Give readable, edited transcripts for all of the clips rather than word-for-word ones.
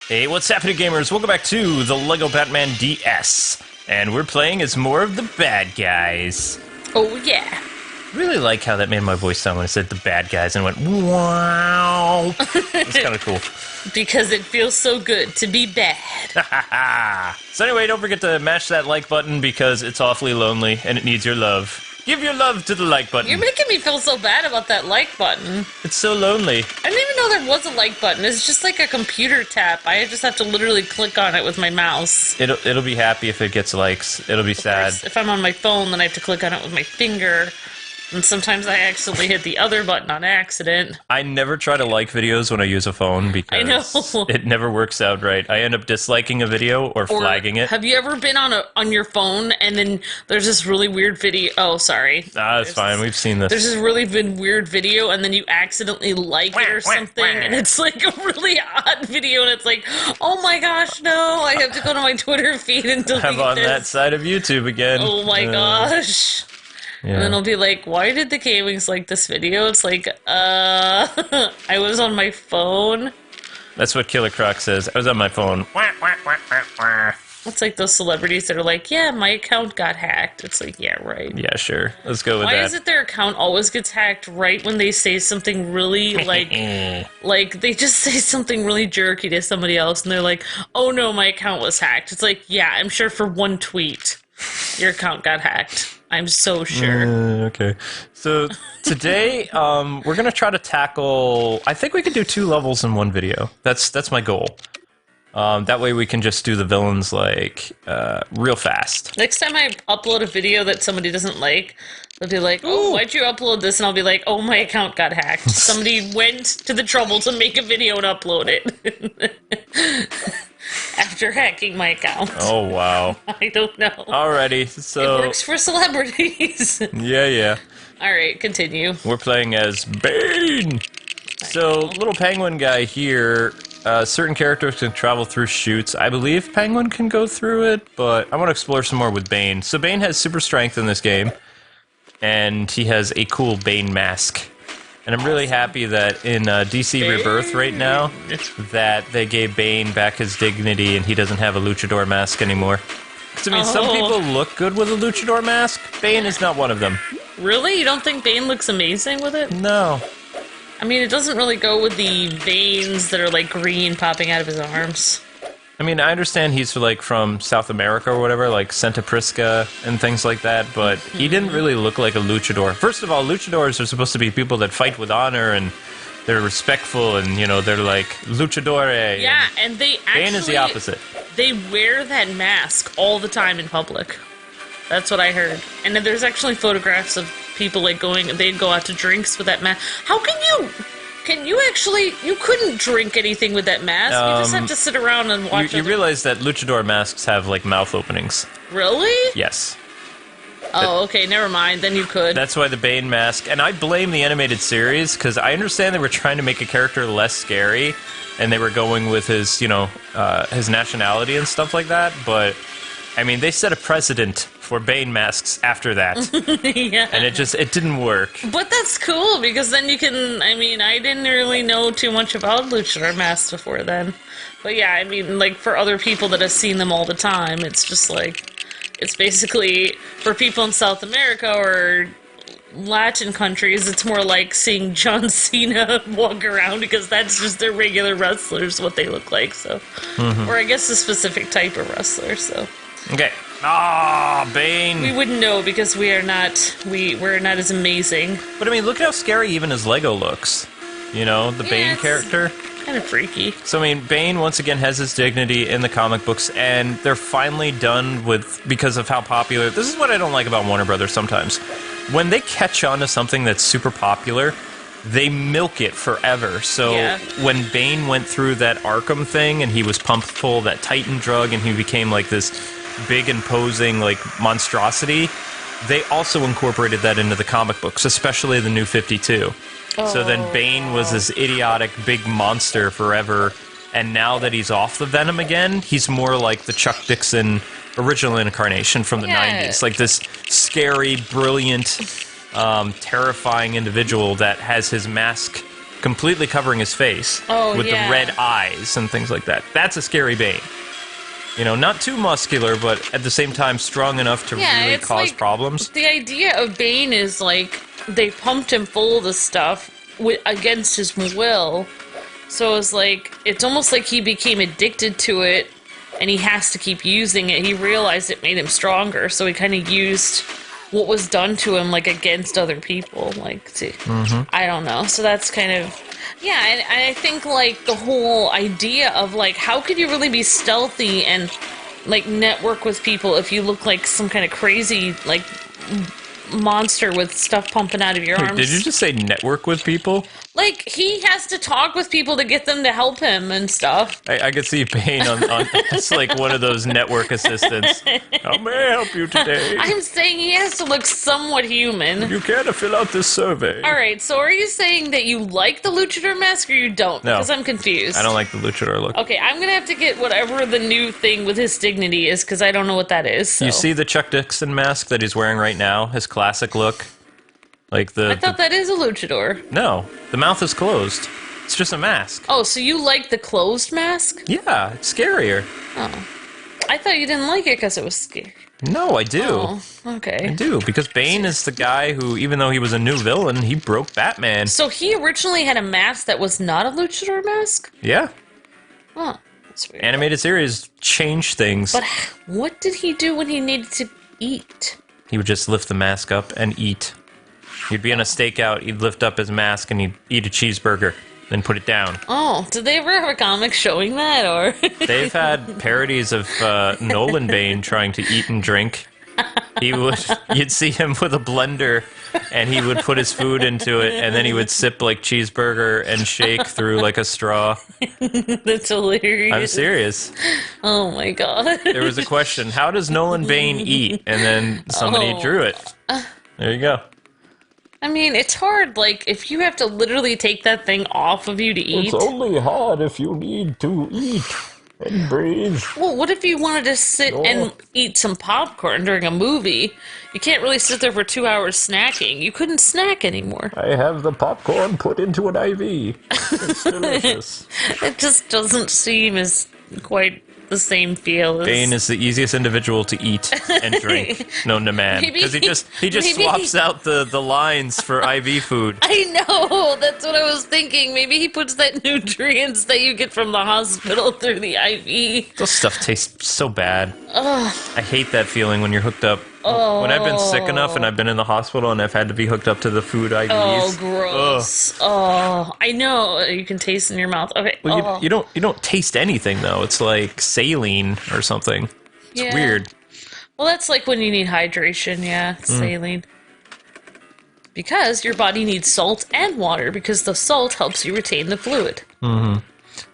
Hey, what's happening, gamers? Welcome back to the LEGO Batman DS. And we're playing as more of the bad guys. Oh, yeah. Really like how that made my voice sound when I said the bad guys and went, wow. It's kind of cool. Because it feels so good to be bad. So anyway, don't forget to mash that like button because it's awfully lonely and it needs your love. Give your love to the like button. You're making me feel so bad about that like button. It's so lonely. I didn't even know there was a like button. It's just like a computer tap. I just have to literally click on it with my mouse. It'll be happy if it gets likes. It'll be sad. If I'm on my phone, then I have to click on it with my finger. And sometimes I accidentally hit the other button on accident. I never try to like videos when I use a phone because it never works out right. I end up disliking a video or flagging it. Have you ever been on your phone and then there's this really weird video? Oh, sorry. It's fine. We've seen this. There's this really weird video and then you accidentally like it or something and it's like a really odd video and it's like, oh my gosh, no, I have to go to my Twitter feed and delete I'm on this. that side of YouTube again. Oh my gosh. Yeah. And then I'll be like, why did the Kwings like this video? It's like, I was on my phone. That's what Killercroc says. I was on my phone. It's like those celebrities that are like, yeah, my account got hacked. It's like, yeah, right. Yeah, sure. Let's go with that. Why is it their account always gets hacked right when they say something really, like they just say something really jerky to somebody else, and they're like, oh no, my account was hacked. It's like, yeah, I'm sure for one tweet, your account got hacked. I'm so sure. Okay. So today, we're going to try to tackle... I think we could do 2 levels in one video. That's my goal. That way we can just do the villains, like, real fast. Next time I upload a video that somebody doesn't like, they'll be like, oh, why'd you upload this? And I'll be like, oh, my account got hacked. Somebody went to the trouble to make a video and upload it. After hacking my account. Oh, wow. I don't know. Alrighty, so... It works for celebrities. Yeah. Alright, continue. We're playing as Bane! So, little penguin guy here, certain characters can travel through chutes. I believe Penguin can go through it, but I want to explore some more with Bane. So Bane has super strength in this game, and he has a cool Bane mask. And I'm really happy that in DC Rebirth right now, that they gave Bane back his dignity and he doesn't have a luchador mask anymore. Because, I mean, some people look good with a luchador mask. Bane is not one of them. Really? You don't think Bane looks amazing with it? No. I mean, it doesn't really go with the veins that are, like, green popping out of his arms. I mean, I understand he's, like, from South America or whatever, like Santa Prisca and things like that, but he didn't really look like a luchador. First of all, luchadors are supposed to be people that fight with honor, and they're respectful, and, you know, they're like, luchadore. Yeah, and they actually... Bane is the opposite. They wear that mask all the time in public. That's what I heard. And then there's actually photographs of people, like, they'd go out to drinks with that mask. How can you... you couldn't drink anything with that mask. You just have to sit around and watch it. You realize that luchador masks have, like, mouth openings. Really? Yes. Oh, okay, never mind. Then you could. That's why the Bane mask... And I blame the animated series, because I understand they were trying to make a character less scary, and they were going with his, you know, his nationality and stuff like that, but... I mean, they set a precedent for Bane masks after that. Yeah. And it didn't work. But that's cool, because then you can, I mean, I didn't really know too much about luchador masks before then. But yeah, I mean, like, for other people that have seen them all the time, it's just like, it's basically, for people in South America or Latin countries, it's more like seeing John Cena walk around, because that's just their regular wrestlers, what they look like, so. Or I guess a specific type of wrestler, so. Okay. Bane. We wouldn't know because we're not as amazing. But I mean, look at how scary even his Lego looks. You know, the Bane character. Kind of freaky. So I mean, Bane once again has his dignity in the comic books, and they're finally done with, because of how popular. This is what I don't like about Warner Brothers sometimes. When they catch on to something that's super popular, they milk it forever. So when Bane went through that Arkham thing, and he was pumped full of that Titan drug, and he became like this big imposing like monstrosity, they also incorporated that into the comic books, especially the New 52. So then Bane was this idiotic big monster forever, and now that he's off the Venom again, he's more like the Chuck Dixon original incarnation from the 90s, like this scary, brilliant, terrifying individual that has his mask completely covering his face with the red eyes and things like that. That's a scary Bane. You know, not too muscular, but at the same time strong enough to really cause problems. The idea of Bane is like they pumped him full of the stuff against his will. So it's like, it's almost like he became addicted to it and he has to keep using it. He realized it made him stronger, so he kind of used what was done to him, like, against other people. Like, I don't know. So that's kind of... Yeah, and I think, like, the whole idea of, like, how could you really be stealthy and, like, network with people if you look like some kind of crazy, like, monster with stuff pumping out of your arms? Did you just say network with people? Like, he has to talk with people to get them to help him and stuff. I could see Bane on it's like one of those network assistants. How may I help you today? I'm saying he has to look somewhat human. You care to fill out this survey? Alright, so are you saying that you like the luchador mask or you don't? No. Because I'm confused. I don't like the luchador look. Okay, I'm gonna have to get whatever the new thing with his dignity is, because I don't know what that is. So. You see the Chuck Dixon mask that he's wearing right now? His classic look? Like I thought that is a luchador. No, the mouth is closed. It's just a mask. Oh, so you like the closed mask? Yeah, it's scarier. Oh. I thought you didn't like it because it was scary. No, I do. Oh, okay. I do, because Bane is the guy who, even though he was a new villain, he broke Batman. So he originally had a mask that was not a luchador mask? Yeah. Huh. That's weird. Animated series changed things. But what did he do when he needed to eat? He would just lift the mask up and eat. He'd be on a stakeout, he'd lift up his mask, and he'd eat a cheeseburger, then put it down. Oh, did they ever have a comic showing that, or...? They've had parodies of Nolan Bane trying to eat and drink. You'd see him with a blender, and he would put his food into it, and then he would sip like cheeseburger and shake through like a straw. That's hilarious. I'm serious. Oh my god. There was a question, how does Nolan Bane eat? And then somebody drew it. There you go. I mean, it's hard, like, if you have to literally take that thing off of you to eat. It's only hard if you need to eat and breathe. Well, what if you wanted to sit and eat some popcorn during a movie? You can't really sit there for 2 hours snacking. You couldn't snack anymore. I have the popcorn put into an IV. It's delicious. It just doesn't seem as quite the same feel as... Bane is the easiest individual to eat and drink known to man. Because he just swaps out the lines for IV food. I know, that's what I was thinking. Maybe he puts that nutrients that you get from the hospital through the IV. Those stuff tastes so bad. Ugh. I hate that feeling when you're hooked up. Oh. When I've been sick enough and I've been in the hospital and I've had to be hooked up to the food IVs. Oh, gross. Ugh. Oh, I know. You can taste it in your mouth. Okay. Well, you don't taste anything, though. It's like saline or something. It's weird. Well, that's like when you need hydration, saline. Because your body needs salt and water, because the salt helps you retain the fluid. Mm-hmm.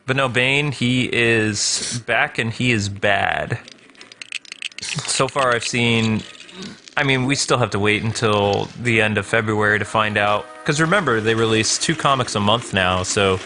But no, Bane, he is back and he is bad. So far I've seen... I mean, we still have to wait until the end of February to find out. Because remember, they release 2 comics a month now, so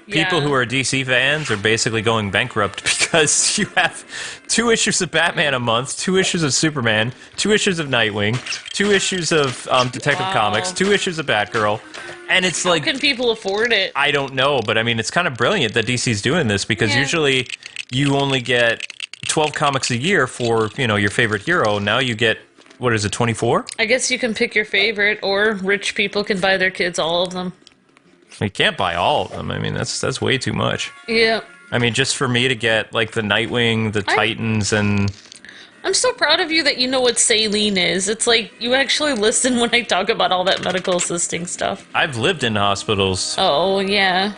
people who are DC fans are basically going bankrupt because you have 2 issues of Batman a month, 2 issues of Superman, 2 issues of Nightwing, 2 issues of Detective Comics, 2 issues of Batgirl, and it's like... How can people afford it? I don't know, but I mean, it's kind of brilliant that DC's doing this, because usually you only get 12 comics a year for, you know, your favorite hero. Now you get... What is it, 24? I guess you can pick your favorite, or rich people can buy their kids all of them. You can't buy all of them. I mean, that's way too much. Yeah. I mean, just for me to get, like, the Nightwing, the Titans, and... I'm so proud of you that you know what saline is. It's like, you actually listen when I talk about all that medical assisting stuff. I've lived in hospitals. Oh, yeah.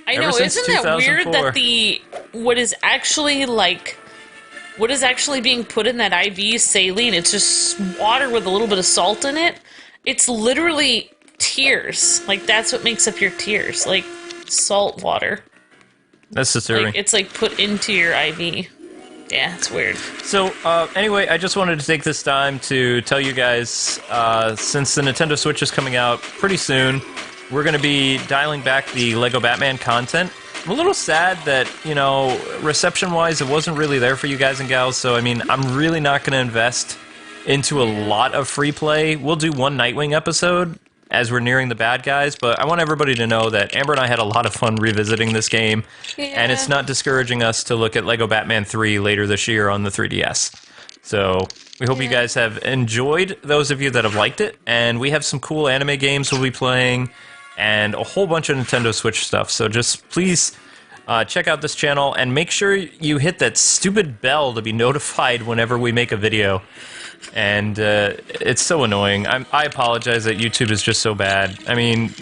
I know, isn't that weird that what is actually, like... What is actually being put in that IV saline? It's just water with a little bit of salt in it. It's literally tears. Like, that's what makes up your tears. Like, salt water. That's disturbing. Like, it's, like, put into your IV. Yeah, it's weird. So, anyway, I just wanted to take this time to tell you guys, since the Nintendo Switch is coming out pretty soon, we're going to be dialing back the Lego Batman content. I'm a little sad that, you know, reception-wise, it wasn't really there for you guys and gals, so, I mean, I'm really not going to invest into a lot of free play. We'll do 1 Nightwing episode, as we're nearing the bad guys, but I want everybody to know that Amber and I had a lot of fun revisiting this game, and it's not discouraging us to look at Lego Batman 3 later this year on the 3DS. So we hope you guys have enjoyed, those of you that have liked it, and we have some cool anime games we'll be playing, and a whole bunch of Nintendo Switch stuff, so just please check out this channel, and make sure you hit that stupid bell to be notified whenever we make a video. And it's so annoying. I apologize that YouTube is just so bad. I mean,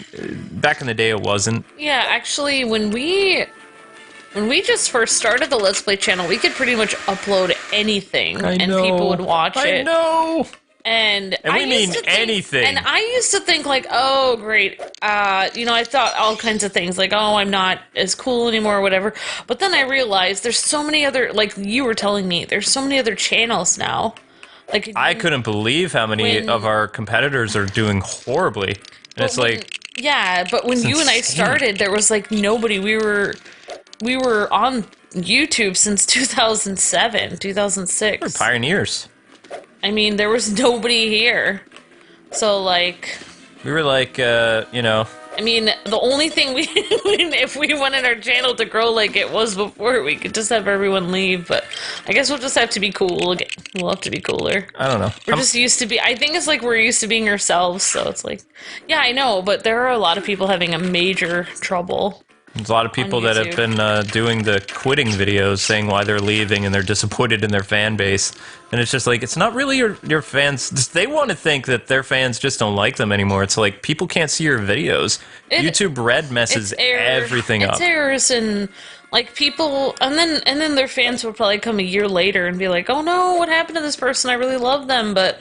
back in the day it wasn't. Yeah, actually, when we just first started the Let's Play channel, we could pretty much upload anything, and people would watch it. I know! And we mean anything. And I used to think, like, oh, great. You know, I thought all kinds of things, like, oh, I'm not as cool anymore or whatever. But then I realized there's so many other, like you were telling me, there's so many other channels now. Like, I couldn't believe how many of our competitors are doing horribly. And it's like... Yeah, but when you and I started, there was, like, nobody. We were on YouTube since 2007, 2006. We're pioneers. I mean, there was nobody here. So, like... We were like, you know... I mean, the only thing if we wanted our channel to grow like it was before, we could just have everyone leave, but I guess we'll just have to be cool again. We'll have to be cooler. I don't know. We're just used to be... I think it's like we're used to being ourselves, so it's like... Yeah, I know, but there are a lot of people having a major trouble. There's a lot of people that have been doing the quitting videos, saying why they're leaving and they're disappointed in their fan base. And it's just like, it's not really your fans. They want to think that their fans just don't like them anymore. It's like, people can't see your videos. YouTube Red messes everything up. It's errors and, like, people... And then their fans will probably come a year later and be like, oh no, what happened to this person? I really love them, but...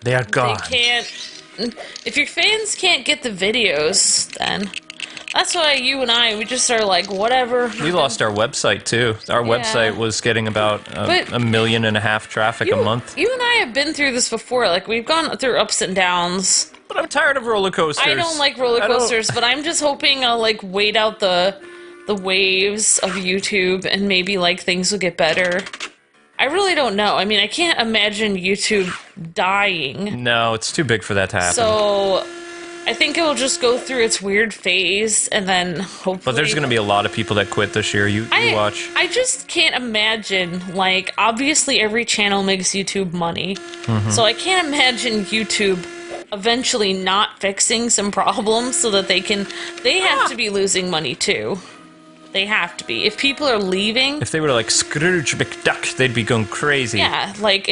They are gone. They can't... If your fans can't get the videos, then... That's why you and I, we just are like, whatever. We lost our website, too. Our website was getting about 1.5 million traffic a month. You and I have been through this before. Like, we've gone through ups and downs. But I'm tired of roller coasters. I don't like roller coasters, but I'm just hoping I'll, like, wait out the waves of YouTube and maybe, like, things will get better. I really don't know. I mean, I can't imagine YouTube dying. No, it's too big for that to happen. So... I think it will just go through its weird phase, and then hopefully... But there's going to be a lot of people that quit this year. You watch. I just can't imagine, like, obviously every channel makes YouTube money. So I can't imagine YouTube eventually not fixing some problems so that they have to be losing money too. They have to be. If people are leaving... If they were like Scrooge McDuck, they'd be going crazy. Yeah, like,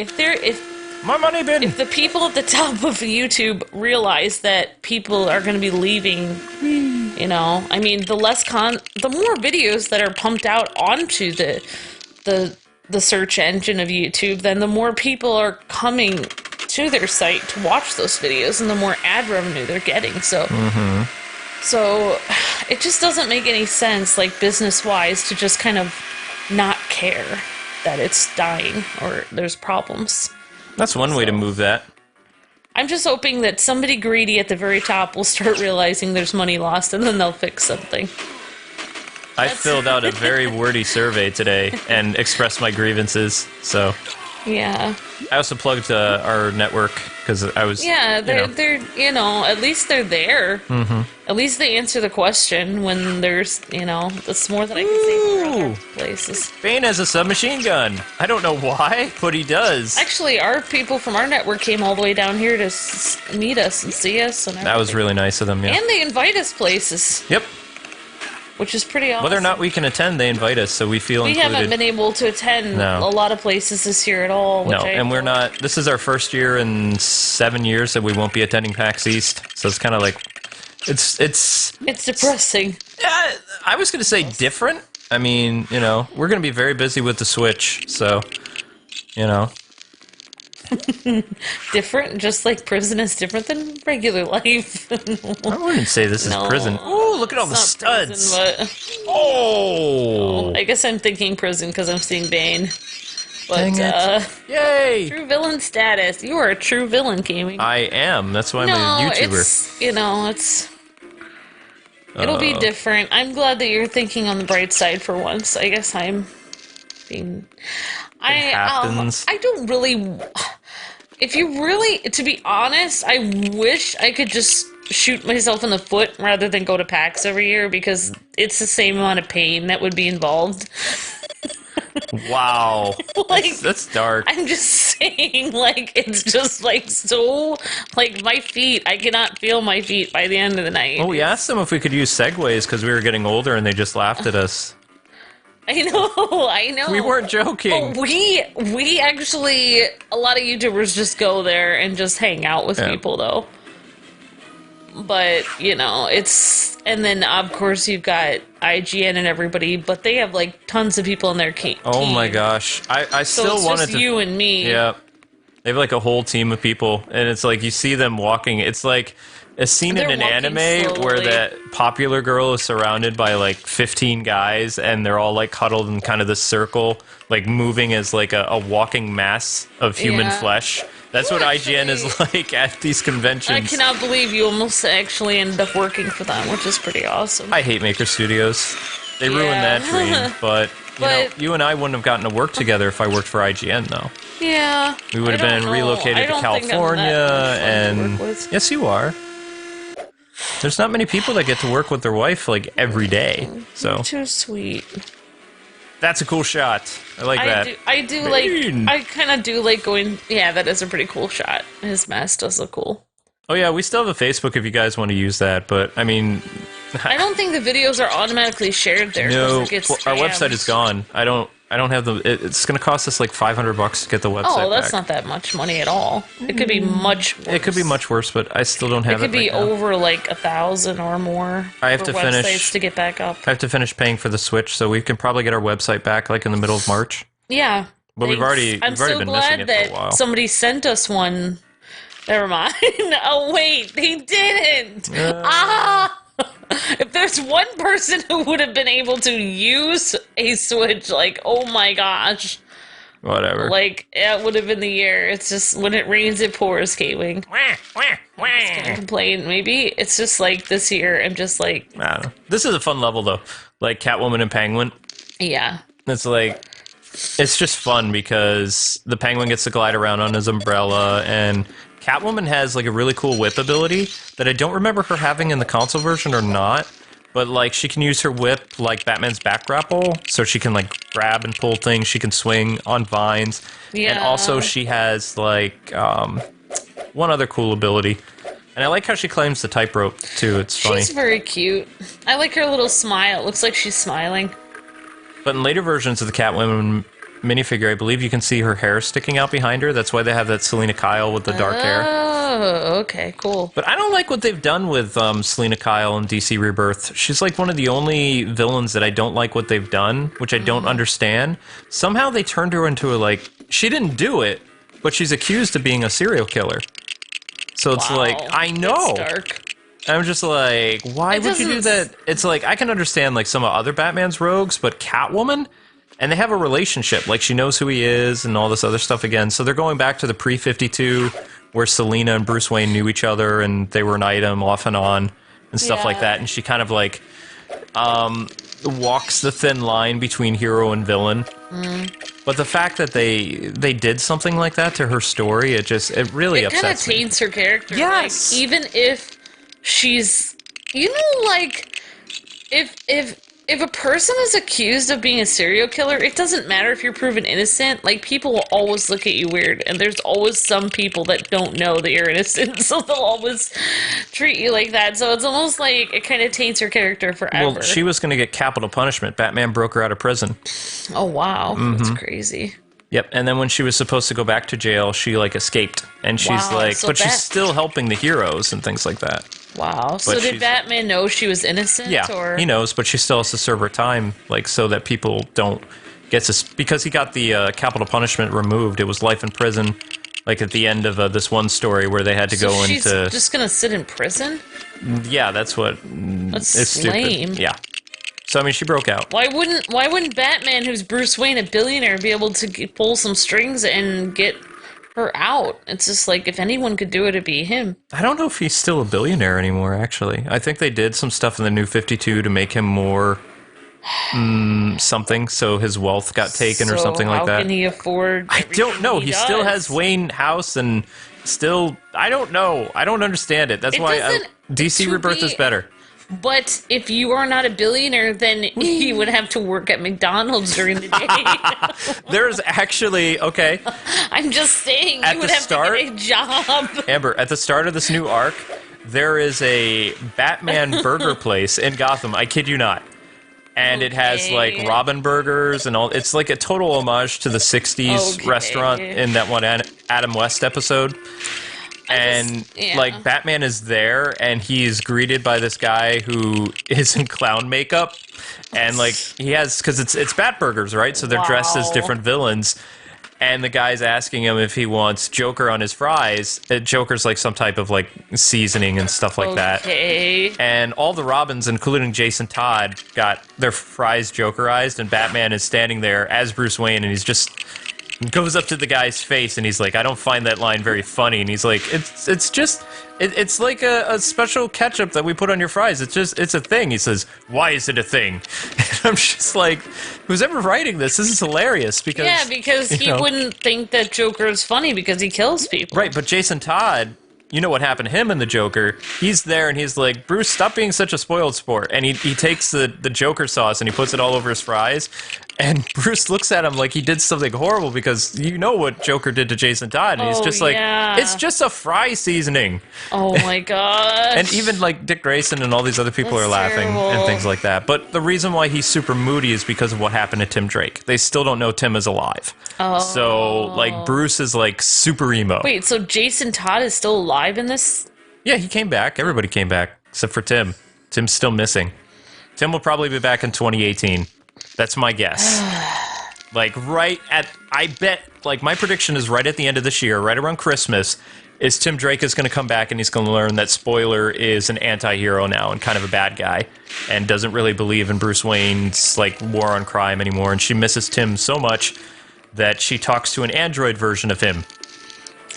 my money bin! If the people at the top of YouTube realize that people are going to be leaving, you know, I mean, the more videos that are pumped out onto the search engine of YouTube, then the more people are coming to their site to watch those videos, and the more ad revenue they're getting. So, so it just doesn't make any sense, like, business-wise, to just kind of not care that it's dying or there's problems. That's one way to move that. I'm just hoping that somebody greedy at the very top will start realizing there's money lost, and then they'll fix something. I filled out a very wordy survey today and expressed my grievances, so... Yeah. I also plugged our network, because I was... Yeah, they're you know, at least they're there. At least they answer the question when there's, you know, that's more than I can say for other places. Bane has a submachine gun. I don't know why, but he does. Actually, our people from our network came all the way down here to meet us and see us. And that was really nice of them, yeah. And they invite us places. Yep. Which is pretty awesome. Whether or not we can attend, they invite us, so we feel included. We haven't been able to attend a lot of places this year at all. No, and we're not... This is our first year in 7 years that we won't be attending PAX East, so it's kind of like... It's depressing. Yeah, I was going to say different. I mean, you know, we're going to be very busy with the Switch, so, you know... Different, just like prison is different than regular life. I wouldn't say this is prison. Oh, look at all the studs. Prison, oh, I guess I'm thinking prison because I'm seeing Bane. But, dang it. Yay! True villain status. You are a true villain, Gaming. I am. That's why I'm a YouTuber. It'll be different. I'm glad that you're thinking on the bright side for once. I guess I'm being... I don't really... If you really... To be honest, I wish I could just shoot myself in the foot rather than go to PAX every year because it's the same amount of pain that would be involved. Wow. Like, that's dark. I'm just saying, like, it's just, like, so, like, my feet, I cannot feel my feet by the end of the night. Well, we asked them if we could use segways because we were getting older and they just laughed at us. I know. We weren't joking. Oh, we actually, a lot of YouTubers just go there and just hang out with people, though. But, you know, it's... And then, of course, you've got IGN and everybody, but they have, like, tons of people in their team. Oh, my gosh. I still it's wanted just to... you and me. Yeah. They have, like, a whole team of people, and it's like, you see them walking. It's like a scene in an anime where that popular girl is surrounded by, like, 15 guys, and they're all, like, huddled in kind of this circle, like, moving as, like, a walking mass of human flesh. That's what IGN is like at these conventions. I cannot believe you almost actually ended up working for them, which is pretty awesome. I hate Maker Studios. They ruined that dream, but you know, you and I wouldn't have gotten to work together if I worked for IGN, though. Yeah. We would have been relocated to California, and yes, you are. There's not many people that get to work with their wife like every day, so You're too sweet. That's a cool shot. I like that. I do Bane. like. I kind of do like going. Yeah, that is a pretty cool shot. His mask does look cool. Oh yeah, we still have a Facebook if you guys want to use that, but I mean, I don't think the videos are automatically shared there. no, it gets our website is gone. I don't have the. It's going to cost us like $500 to get the website. Oh, that's back. not that much money at all. It could be much worse. It could be much worse, but I still don't have it. It could be right now. over like 1,000 or more. I have to finish websites to get back up. I have to finish paying for the Switch, so we can probably get our website back like in the middle of March. Yeah. But we've already I'm so been missing glad it for a that while. somebody sent us one. Never mind. Oh wait, they didn't. If there's one person who would have been able to use a Switch, like, oh my gosh. Whatever. Like, it would have been the year. It's just, when it rains, it pours, Kwing. Can't complain. Maybe it's just like this year, I'm just like... I don't know. This is a fun level, though. Like Catwoman and Penguin. Yeah. It's like... It's just fun because the Penguin gets to glide around on his umbrella, and Catwoman has like a really cool whip ability that I don't remember her having in the console version or not, but like she can use her whip like Batman's back grapple, so she can like grab and pull things, she can swing on vines, and also she has like one other cool ability. And I like how she claims the tightrope too, it's funny. She's very cute. I like her little smile, it looks like she's smiling. But in later versions of the Catwoman minifigure, I believe you can see her hair sticking out behind her. That's why they have that Selena Kyle with the dark hair. Oh, okay, cool. But I don't like what they've done with Selena Kyle in DC Rebirth. She's like one of the only villains that I don't like what they've done, which I don't understand. Somehow they turned her into a, like, she didn't do it, but she's accused of being a serial killer. So it's like, I know. That's dark. I'm just like, why would you do that? It's like, I can understand like some of other Batman's rogues, but Catwoman? And they have a relationship, like she knows who he is and all this other stuff again. So they're going back to the pre-52 where Selena and Bruce Wayne knew each other and they were an item off and on and stuff like that. And she kind of like walks the thin line between hero and villain. But the fact that they did something like that to her story, it really upsets me. It kind of taints her character. Yes. Like, even if she's, you know, like, if a person is accused of being a serial killer, it doesn't matter if you're proven innocent. Like, people will always look at you weird, and there's always some people that don't know that you're innocent, so they'll always treat you like that. So it's almost like it kind of taints her character forever. Well, she was going to get capital punishment. Batman broke her out of prison. Oh, wow. That's crazy. Yep, and then when she was supposed to go back to jail, she, like, escaped. And she's like, so but she's still helping the heroes and things like that. Wow. So did Batman know she was innocent? Yeah, or? he knows, but she still has to serve her time, like, so that people don't get because he got the capital punishment removed. It was life in prison, like at the end of this one story where they had to go she's into. Just gonna sit in prison? Yeah, that's what. That's lame. Stupid. Yeah. So I mean, she broke out. Why wouldn't Batman, who's Bruce Wayne, a billionaire, be able to pull some strings and get her out? It's just like, if anyone could do it, it'd be him. I don't know if he's still a billionaire anymore, actually. I think they did some stuff in the New 52 to make him more something, so his wealth got taken or something like that. How can he afford? I don't know. He still has Wayne House, and still, I don't know. I don't understand it. That's why DC Rebirth is better. But if you are not a billionaire, then you would have to work at McDonald's during the day. There's actually, okay. I'm just saying, you would have to get a job. Amber, at the start of this new arc, there is a Batman burger place in Gotham. I kid you not. And it has, like, Robin burgers and all. It's like a total homage to the 60s restaurant in that one Adam West episode. And, like, Batman is there, and he's greeted by this guy who is in clown makeup. And, like, he has... Because it's Bat burgers, right? So they're dressed as different villains. And the guy's asking him if he wants Joker on his fries. Joker's, like, some type of, like, seasoning and stuff like that. And all the Robins, including Jason Todd, got their fries Jokerized, and Batman is standing there as Bruce Wayne, and he's just... goes up to the guy's face and he's like, I don't find that line very funny. And he's like, it's like a special ketchup that we put on your fries. It's a thing. He says, why is it a thing? And I'm just like, who's ever writing this is hilarious because... Yeah, because he wouldn't think that Joker is funny because he kills people. Right, but Jason Todd... You know what happened to him in the Joker. He's there and he's like, Bruce, stop being such a spoiled sport. And he takes the Joker sauce and he puts it all over his fries. And Bruce looks at him like he did something horrible because you know what Joker did to Jason Todd. And he's just like, it's just a fry seasoning. Oh my god. And even like Dick Grayson and all these other people are laughing and things like that. But the reason why he's super moody is because of what happened to Tim Drake. They still don't know Tim is alive. So, like, Bruce is, like, super emo. Wait, so Jason Todd is still alive in this? Yeah, he came back. Everybody came back, except for Tim. Tim's still missing. Tim will probably be back in 2018. That's my guess. Like, I bet, like, my prediction is right at the end of this year, right around Christmas, is Tim Drake is going to come back and he's going to learn that Spoiler is an anti-hero now and kind of a bad guy and doesn't really believe in Bruce Wayne's, like, war on crime anymore. And she misses Tim so much that she talks to an android version of him.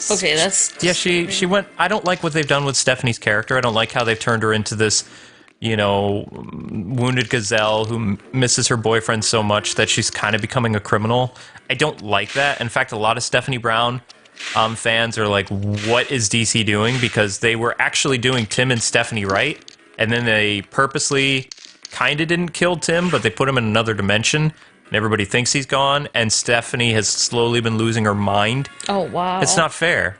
Okay, that's... Yeah, she went... I don't like what they've done with Stephanie's character. I don't like how they've turned her into this, you know, wounded gazelle who misses her boyfriend so much that she's kind of becoming a criminal. I don't like that. In fact, a lot of Stephanie Brown fans are like, what is DC doing? Because they were actually doing Tim and Stephanie right, and then they purposely kind of didn't kill Tim, but they put him in another dimension. And everybody thinks he's gone, and Stephanie has slowly been losing her mind. Oh, wow. It's not fair.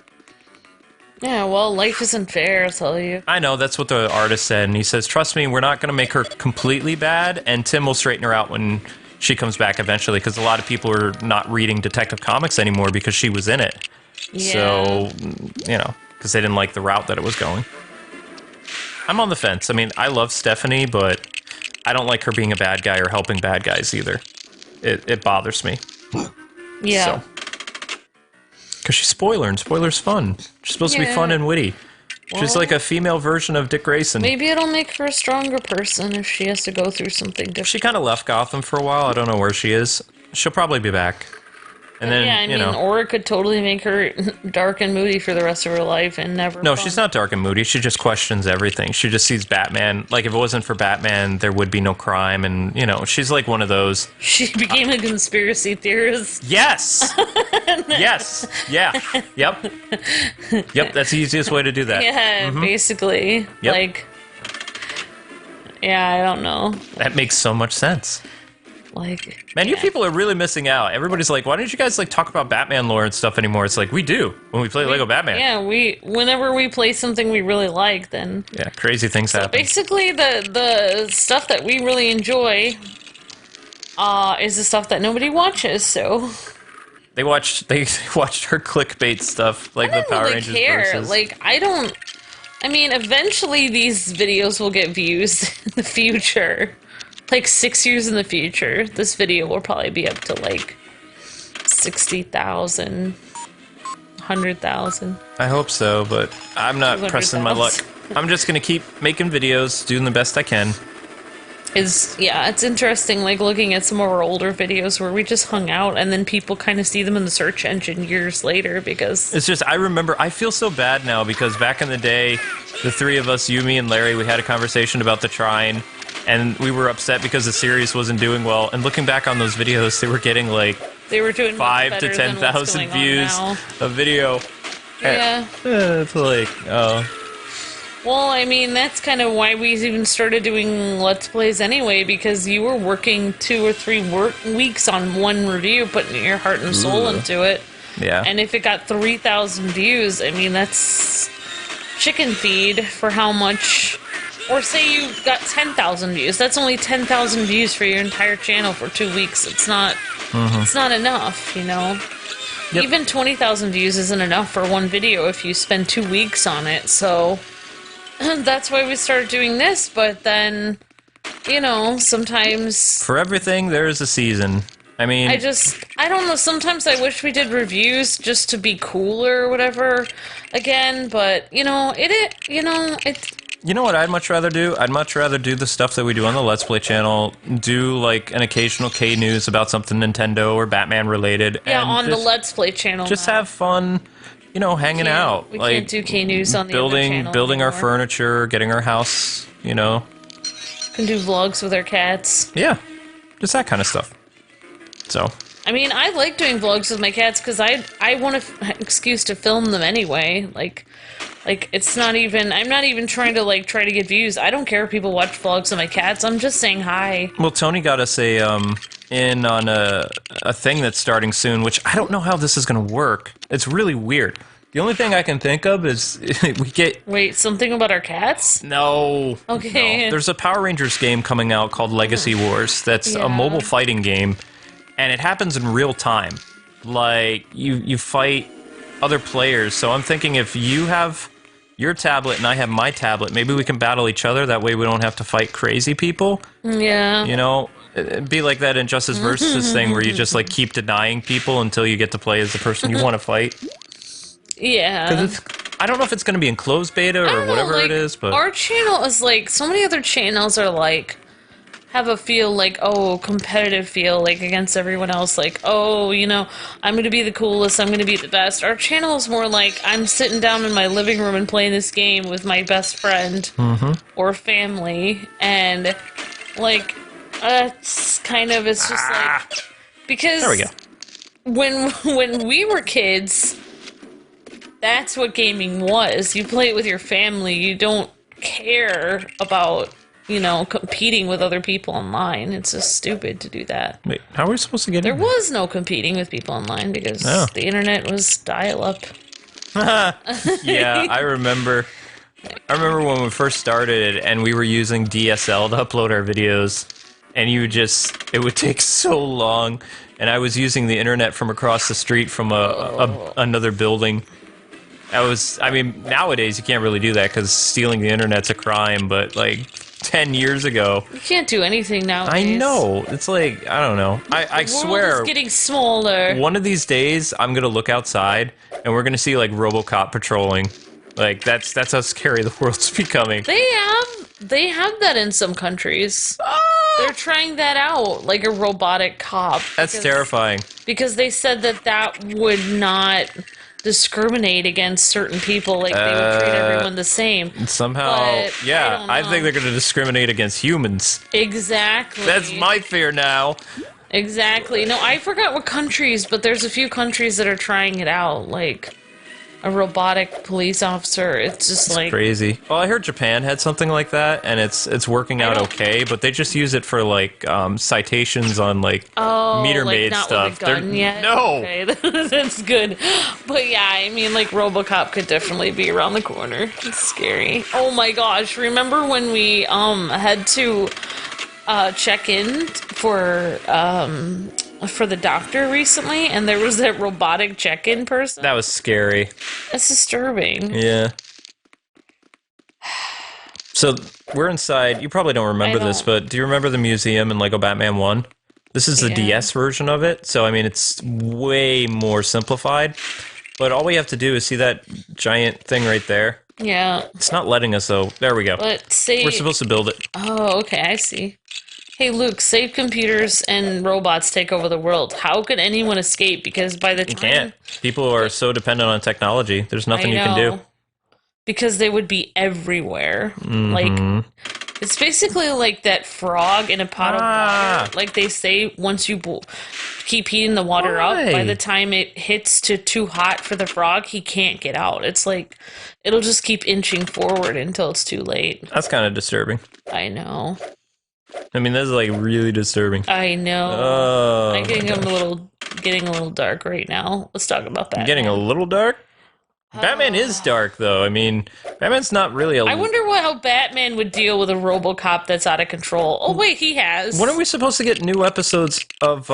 Yeah, well, life isn't fair, I'll tell you. I know, that's what the artist said, and he says, trust me, we're not going to make her completely bad, and Tim will straighten her out when she comes back eventually, because a lot of people are not reading Detective Comics anymore because she was in it. Yeah. So, you know, because they didn't like the route that it was going. I'm on the fence. I mean, I love Stephanie, but I don't like her being a bad guy or helping bad guys either. It bothers me. Yeah. Because she's Spoiler, and Spoiler's fun. She's supposed to be fun and witty. Well, she's like a female version of Dick Grayson. Maybe it'll make her a stronger person if she has to go through something different. She kind of left Gotham for a while. I don't know where she is. She'll probably be back. And then, yeah, I mean, or it could totally make her dark and moody for the rest of her life and never... No, she's not dark and moody. She just questions everything. She just sees Batman. Like, if it wasn't for Batman, there would be no crime. And, you know, she's like one of those... She became a conspiracy theorist. Yes! Yes! Yeah. Yep. Yep, that's the easiest way to do that. Yeah, basically. Yep. Like... Yeah, I don't know. That makes so much sense. Like, man, you people are really missing out. Everybody's like, why don't you guys like talk about Batman lore and stuff anymore? It's like, we do when we play Lego Batman. Yeah, whenever we play something we really like, then yeah, crazy things happen. Basically, the stuff that we really enjoy is the stuff that nobody watches. So they watched her clickbait stuff, like the Power really Rangers care. versus. Like, I don't. I mean, eventually these videos will get views in the future. Like 6 years in the future, this video will probably be up to like 60,000, 100,000. I hope so, but I'm not pressing my luck. I'm just gonna keep making videos, doing the best I can. It's interesting, like looking at some of our older videos where we just hung out, and then people kind of see them in the search engine years later because it's just I feel so bad now because back in the day, the three of us, you, me, and Larry, we had a conversation about the Trine. And we were upset because the series wasn't doing well. And looking back on those videos, they were getting like they were doing 5,000 to 10,000 views a video. Yeah. It's like, oh. Well, I mean, that's kind of why we even started doing Let's Plays anyway, because you were working 2 or 3 weeks on one review, putting your heart and soul into it. Yeah. And if it got 3,000 views, I mean, that's chicken feed for how much... Or say you got 10,000 views. That's only 10,000 views for your entire channel for 2 weeks. It's not... It's not enough, you know? Yep. Even 20,000 views isn't enough for one video if you spend 2 weeks on it, so... That's why we started doing this, but then, you know, sometimes... For everything, there is a season. I mean... I don't know, sometimes I wish we did reviews just to be cooler or whatever again, but, you know, You know what I'd much rather do? I'd much rather do the stuff that we do on the Let's Play channel, do, like, an occasional K-news about something Nintendo or Batman related. Yeah, and on the Let's Play channel just now. have fun... You know, hanging out. We like, can't do K-News on the other channel building our anymore. furniture, getting our house, you know. Can do vlogs with our cats. Yeah, just that kind of stuff. So. I mean, I like doing vlogs with my cats because I want an excuse to film them anyway. Like it's not even... I'm not even trying to, try to get views. I don't care if people watch vlogs of my cats. I'm just saying hi. Well, Tony got us in on a thing that's starting soon, which I don't know how this is going to work. It's really weird. The only thing I can think of is we get... Wait, something about our cats? No. Okay. No. There's a Power Rangers game coming out called Legacy Wars that's a mobile fighting game, and it happens in real time. Like, you fight other players, so I'm thinking if you have your tablet and I have my tablet, maybe we can battle each other, that way we don't have to fight crazy people. Yeah. You know? It'd be like that Injustice Versus thing where you just, like, keep denying people until you get to play as the person you want to fight. Yeah. Because I don't know if it's going to be in closed beta or whatever it is, but... Our channel is like... So many other channels are like... Have a feel like, oh, competitive feel, like, against everyone else. Like, oh, you know, I'm going to be the coolest, I'm going to be the best. Our channel is more like, I'm sitting down in my living room and playing this game with my best friend or family. And, like... it's kind of, it's just like, because there we go. When we were kids, that's what gaming was. You play it with your family. You don't care about, you know, competing with other people online. It's just stupid to do that. Wait, how are we supposed to get There in? was no competing with people online because the internet was dial-up. Yeah, I remember when we first started and we were using DSL to upload our videos. And it would take so long, and I was using the internet from across the street from another building. I mean, nowadays you can't really do that because stealing the internet's a crime, but like 10 years ago... You can't do anything nowadays. I know, it's like, I don't know. I swear... The world is getting smaller. One of these days, I'm gonna look outside, and we're gonna see like RoboCop patrolling. Like, that's how scary the world's becoming. They have that in some countries. They're trying that out, like a robotic cop. That's terrifying. Because they said that would not discriminate against certain people, like they would treat everyone the same. Somehow, but yeah, I think they're going to discriminate against humans. Exactly. That's my fear now. Exactly. No, I forgot what countries, but there's a few countries that are trying it out, like a robotic police officer. It's just like crazy. Well, I heard Japan had something like that, and it's working out okay, but they just use it for like citations on like meter maid not stuff. With a gun yet? No, okay, that's good. But yeah, I mean, like RoboCop could definitely be around the corner. It's scary. Oh my gosh! Remember when we had to check in for the doctor recently, and there was that robotic check-in person? that was scary. That's disturbing. Yeah. So we're inside. You probably don't remember this, but do you remember the museum in Lego Batman 1? This is the DS version of it, so I mean it's way more simplified. But all we have to do is see that giant thing right there. Yeah. It's not letting us though. There we go. But say We're supposed to build it. Oh, okay, I see. Hey Luke, say computers and robots take over the world. How could anyone escape? Because by the time... You can't. People are so dependent on technology. There's nothing you can do. Because they would be everywhere. Mm-hmm. Like, It's basically like that frog in a pot of water. Like they say, once you keep heating the water up, by the time it hits to too hot for the frog, he can't get out. It's like, it'll just keep inching forward until it's too late. That's kind of disturbing. I know. I mean, this is like really disturbing. I know. Oh, I'm getting a little dark right now. Let's talk about that. Getting a little dark? Batman is dark, though. I mean, Batman's not really I wonder how Batman would deal with a RoboCop that's out of control. Oh, wait, he has. When are we supposed to get new episodes of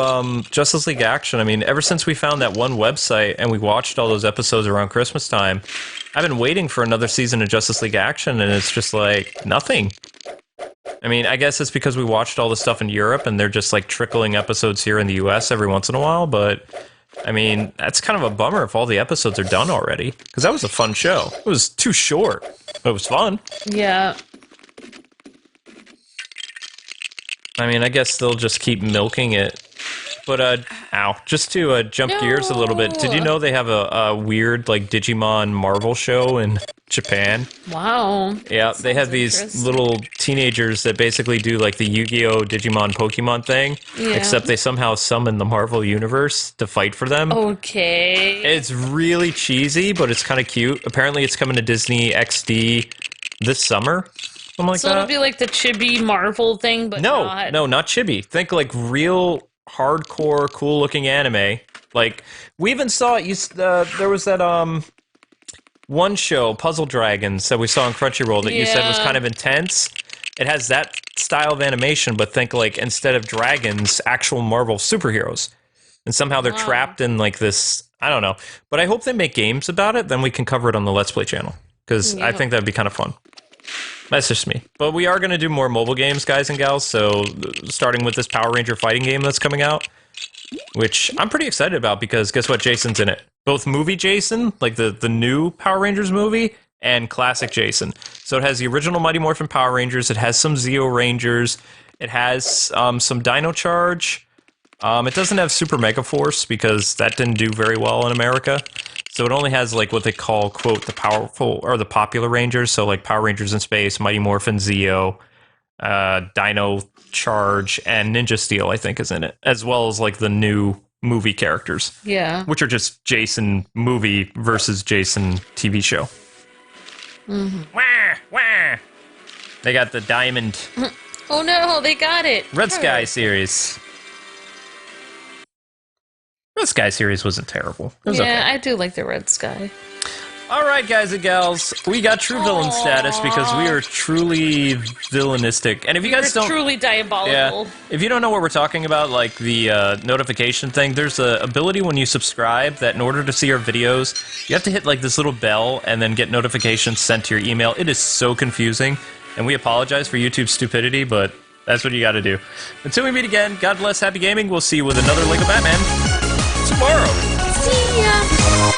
Justice League Action? I mean, ever since we found that one website and we watched all those episodes around Christmas time, I've been waiting for another season of Justice League Action, and it's just like, nothing. I mean, I guess it's because we watched all the stuff in Europe, and they're just like trickling episodes here in the US every once in a while, but... I mean, that's kind of a bummer if all the episodes are done already. Because that was a fun show. It was too short, but it was fun. Yeah. I mean, I guess they'll just keep milking it. But, just to jump gears a little bit, did you know they have a weird, like, Digimon Marvel show in Japan? Wow. Yeah, they have these little teenagers that basically do, like, the Yu-Gi-Oh! Digimon Pokemon thing, except they somehow summon the Marvel Universe to fight for them. Okay. It's really cheesy, but it's kind of cute. Apparently, it's coming to Disney XD this summer. Something like that. So it'll be like the chibi Marvel thing, but No, not chibi. Think, like, real... hardcore, cool-looking anime. Like, we even saw it. There was that one show, Puzzle Dragons, that we saw on Crunchyroll that you said was kind of intense. It has that style of animation, but think like instead of dragons, actual Marvel superheroes, and somehow they're trapped in like this. I don't know, but I hope they make games about it. Then we can cover it on the Let's Play channel because I think that'd be kind of fun. That's just me. But we are going to do more mobile games, guys and gals, so starting with this Power Ranger fighting game that's coming out, which I'm pretty excited about because guess what? Jason's in it. Both movie Jason, like the new Power Rangers movie, and classic Jason. So it has the original Mighty Morphin Power Rangers, it has some Zeo Rangers, it has some Dino Charge. It doesn't have Super Mega Force because that didn't do very well in America. So it only has like what they call, quote, the powerful or the popular Rangers. So like Power Rangers in Space, Mighty Morphin, Zeo, Dino Charge, and Ninja Steel, I think, is in it. As well as like the new movie characters. Yeah. Which are just Jason movie versus Jason TV show. Mm-hmm. Wah, wah. They got the Diamond. Oh no, they got it. Red Sky series. Red Sky series wasn't terrible. It was okay. I do like the Red Sky. All right, guys and gals, we got true villain status because we are truly villainistic. And if you guys don't... truly diabolical. If you don't know what we're talking about, like the notification thing, there's an ability when you subscribe that in order to see our videos, you have to hit like this little bell and then get notifications sent to your email. It is so confusing, and we apologize for YouTube's stupidity, but that's what you got to do. Until we meet again, God bless, happy gaming. We'll see you with another Lego Batman tomorrow. See ya.